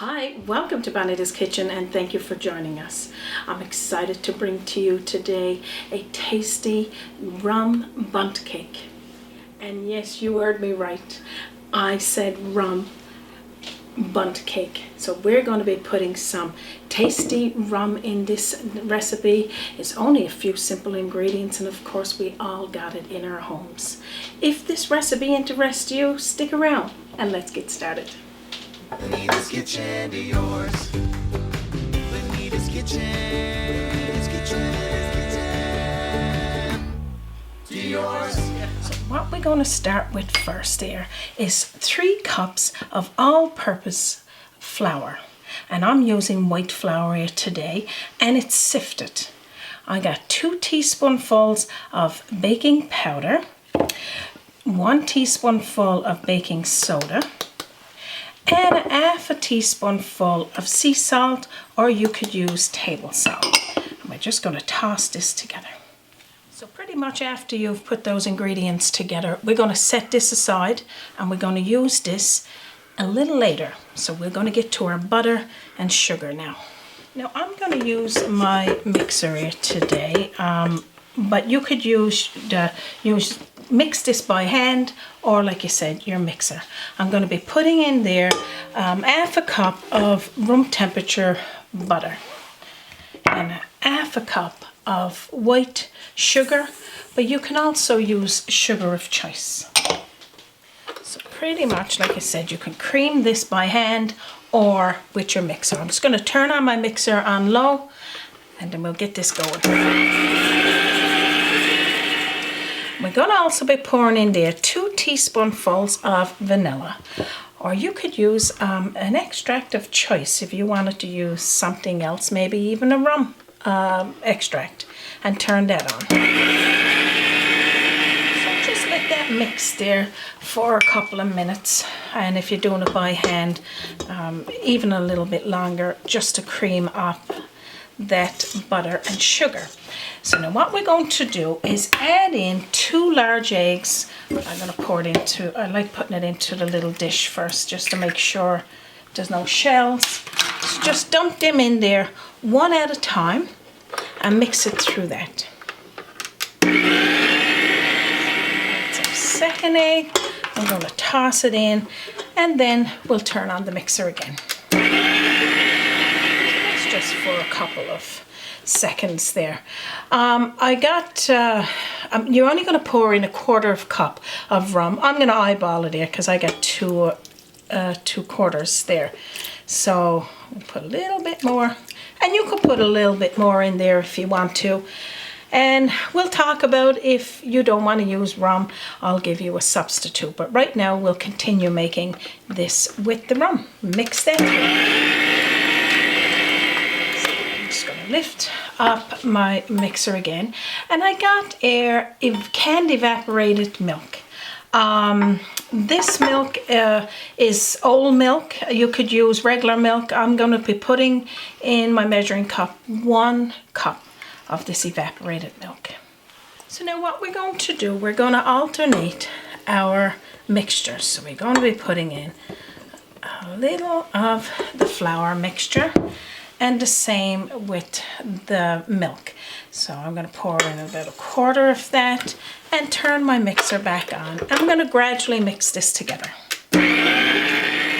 Hi, welcome to Bonita's Kitchen and thank you for joining us. I'm excited to bring to you today a tasty rum bundt cake. And yes, you heard me right. I said rum bundt cake. So we're going to be putting some tasty rum in this recipe. It's only a few simple ingredients and of course we all got it in our homes. If this recipe interests you, stick around and let's get started. Bonita's kitchen to yours. Bonita's kitchen. It's kitchen to yours. So what we're going to start with first here is 3 cups of all-purpose flour. And I'm using white flour here today and it's sifted. I got 2 teaspoonfuls of baking powder, 1 teaspoonful of baking soda, and half a teaspoonful of sea salt, or you could use table salt. And we're just going to toss this together. So pretty much after you've put those ingredients together, we're going to set this aside and we're going to use this a little later. So we're going to get to our butter and sugar now. Now I'm going to use my mixer here today, but you could mix this by hand or like you said, your mixer. I'm going to be putting in there half a cup of room temperature butter and half a cup of white sugar, but you can also use sugar of choice. So pretty much like I said, you can cream this by hand or with your mixer. I'm just going to turn on my mixer on low and then we'll get this going. We're going to also be pouring in there 2 teaspoonfuls of vanilla, or you could use an extract of choice if you wanted to use something else, maybe even a rum extract, and turn that on. So just let that mix there for a couple of minutes, and if you're doing it by hand, even a little bit longer, just to cream up that butter and sugar. So now what we're going to do is add in 2 large eggs. I'm going to pour it into, I like putting it into the little dish first just to make sure there's no shells. So just dump them in there one at a time and mix it through that. Add some second egg. I'm going to toss it in and then we'll turn on the mixer again. Just for a couple of seconds there. You're only going to pour in 1/4 cup of rum. I'm going to eyeball it here because I got 2 quarters there. So I'll put a little bit more, and you could put a little bit more in there if you want to. And we'll talk about if you don't want to use rum, I'll give you a substitute. But right now we'll continue making this with the rum. Mix that through. Lift up my mixer again, and I got canned evaporated milk. This milk is old milk. You could use regular milk. I'm going to be putting in my measuring cup 1 cup of this evaporated milk. So now what we're going to do, we're going to alternate our mixtures. So we're going to be putting in a little of the flour mixture and the same with the milk. So I'm going to pour in about 1/4 of that and turn my mixer back on. I'm going to gradually mix this together.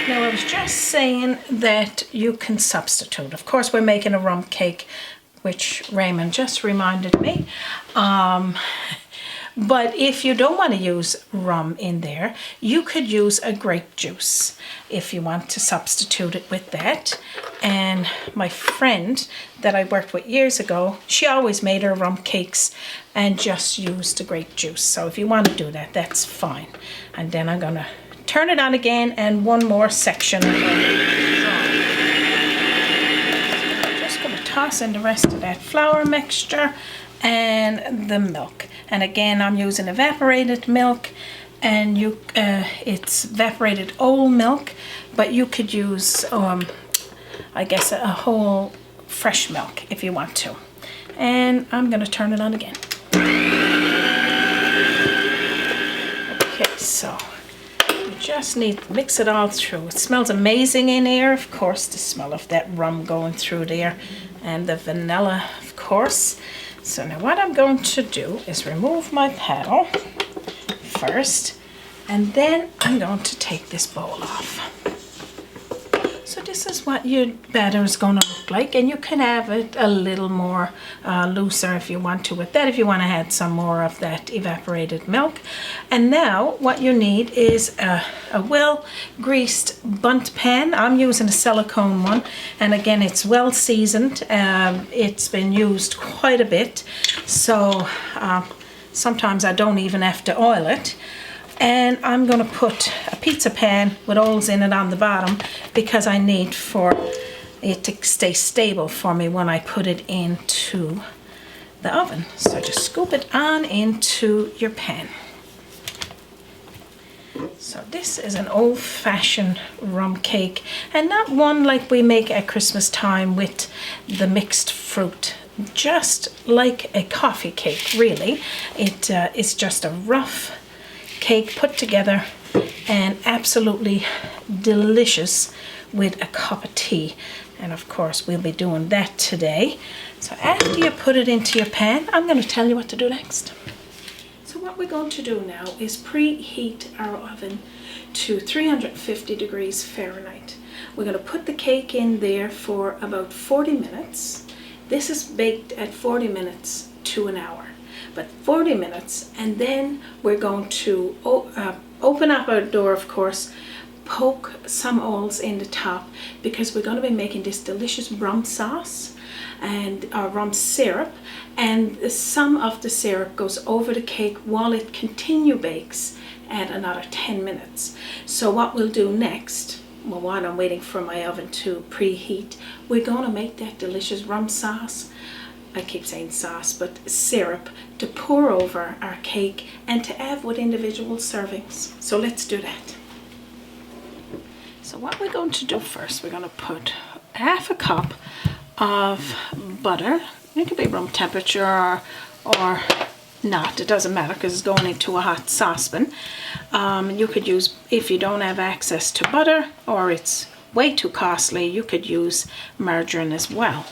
Now I was just saying that you can substitute. Of course we're making a rum cake, which Raymond just reminded me. But if you don't want to use rum in there, you could use a grape juice if you want to substitute it with that. And my friend that I worked with years ago, she always made her rum cakes and just used the grape juice. So if you want to do that, that's fine. And then I'm going to turn it on again and one more section. I'm just going to toss in the rest of that flour mixture and the milk. And again, I'm using evaporated milk, and it's evaporated old milk, but you could use, I guess, a whole fresh milk if you want to. And I'm going to turn it on again. Okay, so just need to mix it all through. It smells amazing in here, of course, the smell of that rum going through there, and the vanilla, of course. So now what I'm going to do is remove my paddle first, and then I'm going to take this bowl off. So this is what your batter is going to look like, and you can have it a little more looser if you want to with that, if you want to add some more of that evaporated milk. And now what you need is a well greased bundt pan. I'm using a silicone one, and again it's well seasoned. It's been used quite a bit, so sometimes I don't even have to oil it. And I'm going to put a pizza pan with holes in it on the bottom because I need for it to stay stable for me when I put it into the oven. So just scoop it on into your pan. So this is an old-fashioned rum cake, and not one like we make at Christmas time with the mixed fruit. Just like a coffee cake, really. It is just a rough cake put together and absolutely delicious with a cup of tea. And of course we'll be doing that today. So after you put it into your pan, I'm going to tell you what to do next. So what we're going to do now is preheat our oven to 350 degrees Fahrenheit. We're going to put the cake in there for about 40 minutes. This is baked at 40 minutes to an hour. But 40 minutes, and then we're going to open up our door, of course, poke some holes in the top, because we're going to be making this delicious rum sauce and our rum syrup, and some of the syrup goes over the cake while it bakes at another 10 minutes. So what we'll do next, well, while I'm waiting for my oven to preheat, we're going to make that delicious rum sauce. I keep saying sauce, but syrup to pour over our cake and to have with individual servings. So let's do that. So what we're going to do first, we're going to put half a cup of butter. It could be room temperature or not, it doesn't matter because it's going into a hot saucepan. You could use, if you don't have access to butter or it's way too costly, you could use margarine as well.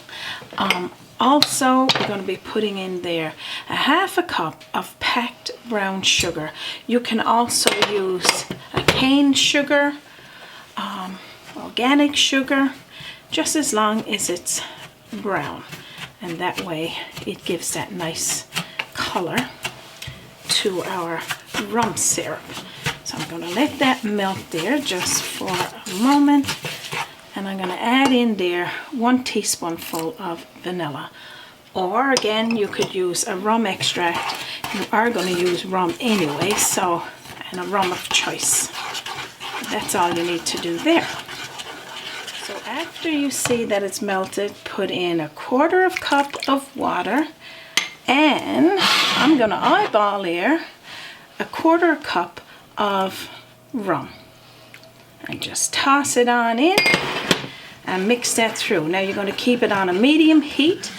Also, we're going to be putting in there a half a cup of packed brown sugar. You can also use a cane sugar, organic sugar, just as long as it's brown. And that way it gives that nice color to our rum syrup. So I'm going to let that melt there just for a moment. And I'm going to add in there 1 teaspoonful of vanilla. Or again, you could use a rum extract. You are going to use rum anyway, so, and a rum of choice. That's all you need to do there. So after you see that it's melted, put in 1/4 cup of water. And I'm going to eyeball here 1/4 cup of rum. And just toss it on in and mix that through. Now you're going to keep it on a medium heat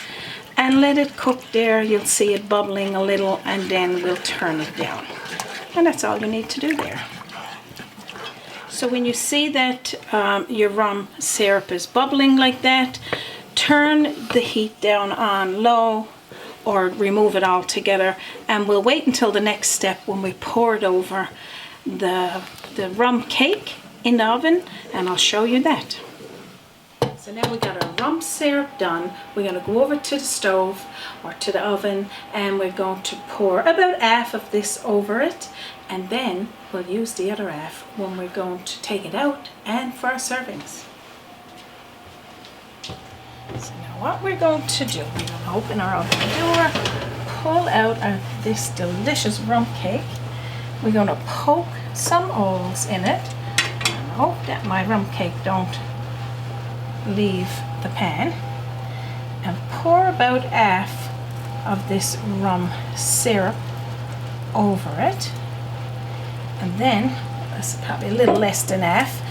and let it cook there. You'll see it bubbling a little, and then we'll turn it down. And that's all you need to do there. So when you see that your rum syrup is bubbling like that, turn the heat down on low or remove it altogether, and we'll wait until the next step when we pour it over the rum cake in the oven, and I'll show you that. So now we got our rum syrup done. We're going to go over to the stove or to the oven, and we're going to pour about half of this over it, and then we'll use the other half when we're going to take it out and for our servings. So now what we're going to do, we're going to open our oven door, pull out this delicious rum cake. We're going to poke some holes in it. I hope that my rum cake don't leave the pan, and pour about half of this rum syrup over it, and then that's probably a little less than half,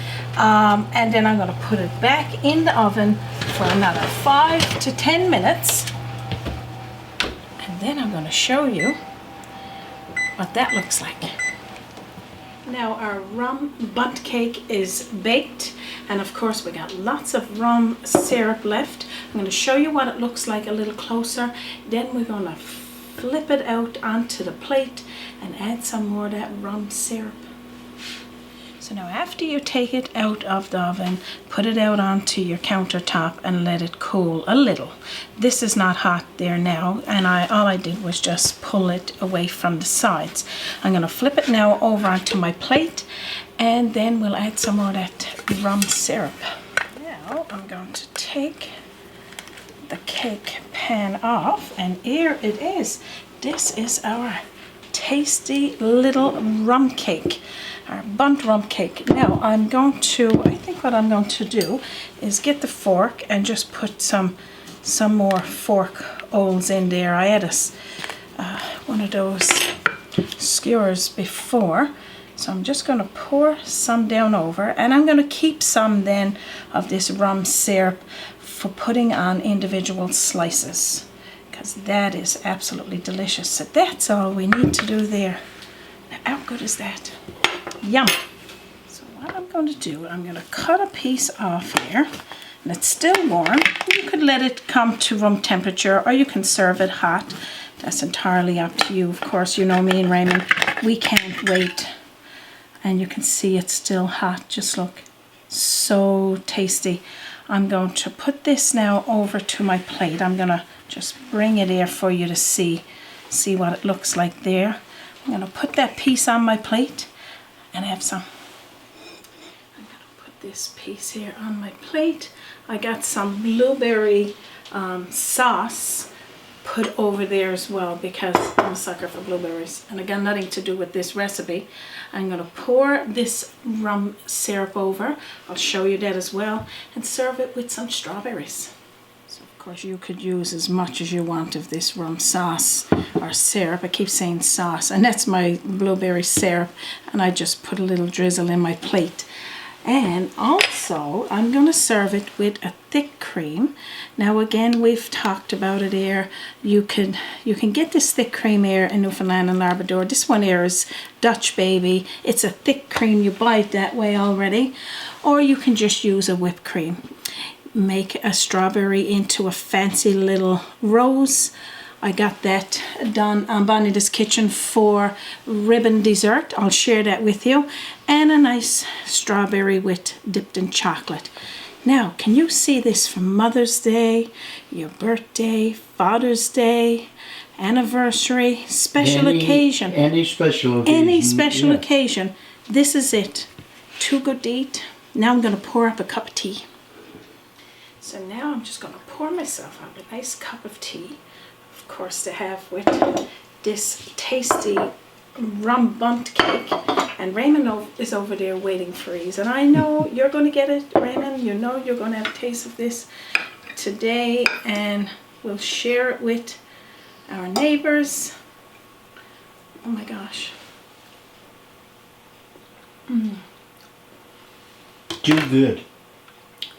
and then I'm going to put it back in the oven for another 5 to 10 minutes, and then I'm going to show you what that looks like. Now our rum bundt cake is baked, and of course we got lots of rum syrup left. I'm going to show you what it looks like a little closer. Then we're going to flip it out onto the plate and add some more of that rum syrup. So now after you take it out of the oven, put it out onto your countertop and let it cool a little. This is not hot there now, and all I did was just pull it away from the sides. I'm going to flip it now over onto my plate, and then we'll add some more of that rum syrup. Now I'm going to take the cake pan off, and here it is. This is our tasty little rum cake, our bundt rum cake. Now I think what I'm going to do is get the fork and just put some more fork holes in there. I had one of those skewers before, so I'm just going to pour some down over, and I'm going to keep some then of this rum syrup for putting on individual slices, because that is absolutely delicious. So that's all we need to do there. Now, how good is that? Yum! So what I'm going to do, I'm going to cut a piece off here, and it's still warm. You could let it come to room temperature, or you can serve it hot. That's entirely up to you. Of course, you know me and Raymond, we can't wait. And you can see it's still hot. Just look, so tasty. I'm going to put this now over to my plate. I'm going to just bring it here for you to see what it looks like there. I'm going to put that piece on my plate and have some. I'm going to put this piece here on my plate. I got some blueberry sauce put over there as well, because I'm a sucker for blueberries, and it got nothing to do with this recipe. I'm going to pour this rum syrup over. I'll show you that as well, and serve it with some strawberries. So of course you could use as much as you want of this rum sauce or syrup. I keep saying sauce, and that's my blueberry syrup, and I just put a little drizzle in my plate. And also I'm going to serve it with a thick cream. Now again, we've talked about it here. You can get this thick cream here in Newfoundland and Labrador. This one here is Dutch Baby. It's a thick cream. You buy it that way already. Or you can just use a whipped cream. Make a strawberry into a fancy little rose. I got that done on Bonita's Kitchen for ribbon dessert. I'll share that with you. And a nice strawberry dipped in chocolate. Now, can you see this for Mother's Day, your birthday, Father's Day, anniversary, special occasion? Any special occasion. Any special occasion. This is it. Too good to eat. Now I'm going to pour up a cup of tea. So now I'm just going to pour myself up a nice cup of tea. Of course, to have with this tasty rum bundt cake. And Raymond is over there waiting for his. And I know you're going to get it, Raymond. You know you're going to have a taste of this today. And we'll share it with our neighbors. Oh my gosh. Too good.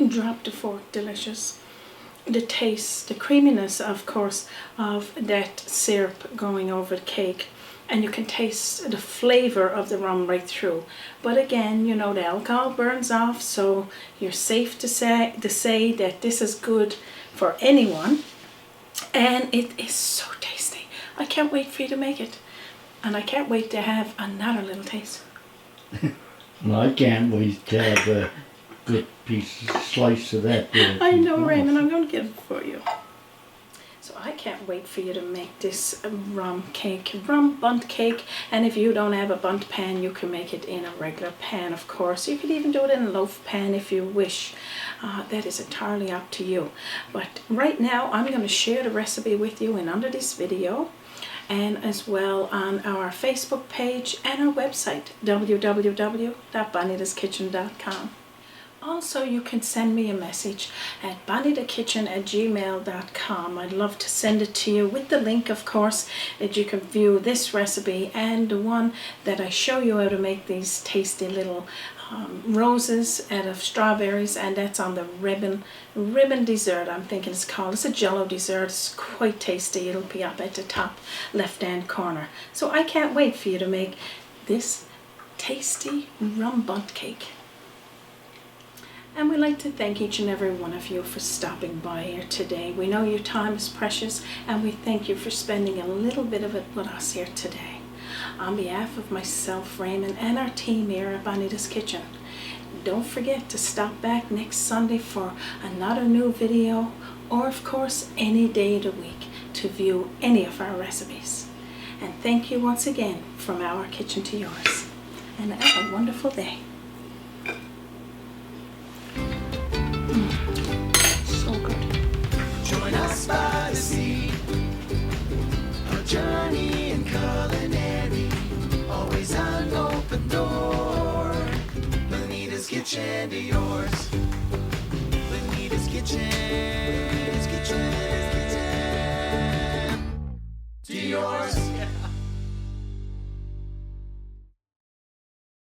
Drop the fork, delicious. The taste, the creaminess, of course, of that syrup going over the cake, and you can taste the flavor of the rum right through. But again, you know, the alcohol burns off, so you're safe to say that this is good for anyone, and it is so tasty. I can't wait for you to make it, and I can't wait to have another little taste. Well, I can't wait to have a good slice of that. I know, Raymond, I'm going to get it for you. So I can't wait for you to make this rum bundt cake. And if you don't have a bundt pan, you can make it in a regular pan, of course. You could even do it in a loaf pan if you wish. That is entirely up to you. But right now, I'm going to share the recipe with you under this video, and as well on our Facebook page and our website, www.bonitaskitchen.com. Also, you can send me a message at bonitakitchen@gmail.com. I'd love to send it to you with the link, of course, that you can view this recipe and the one that I show you how to make these tasty little roses out of strawberries, and that's on the ribbon dessert, I'm thinking it's called. It's a jello dessert. It's quite tasty. It'll be up at the top left hand corner. So I can't wait for you to make this tasty rum bundt cake. And we'd like to thank each and every one of you for stopping by here today. We know your time is precious, and we thank you for spending a little bit of it with us here today. On behalf of myself, Raymond, and our team here at Bonita's Kitchen, don't forget to stop back next Sunday for another new video, or of course any day of the week, to view any of our recipes. And thank you once again from our kitchen to yours. And have a wonderful day. So good. Join us by the sea, a journey in culinary, always an open door. Bonita's Kitchen to yours. Bonita's Kitchen, to yours.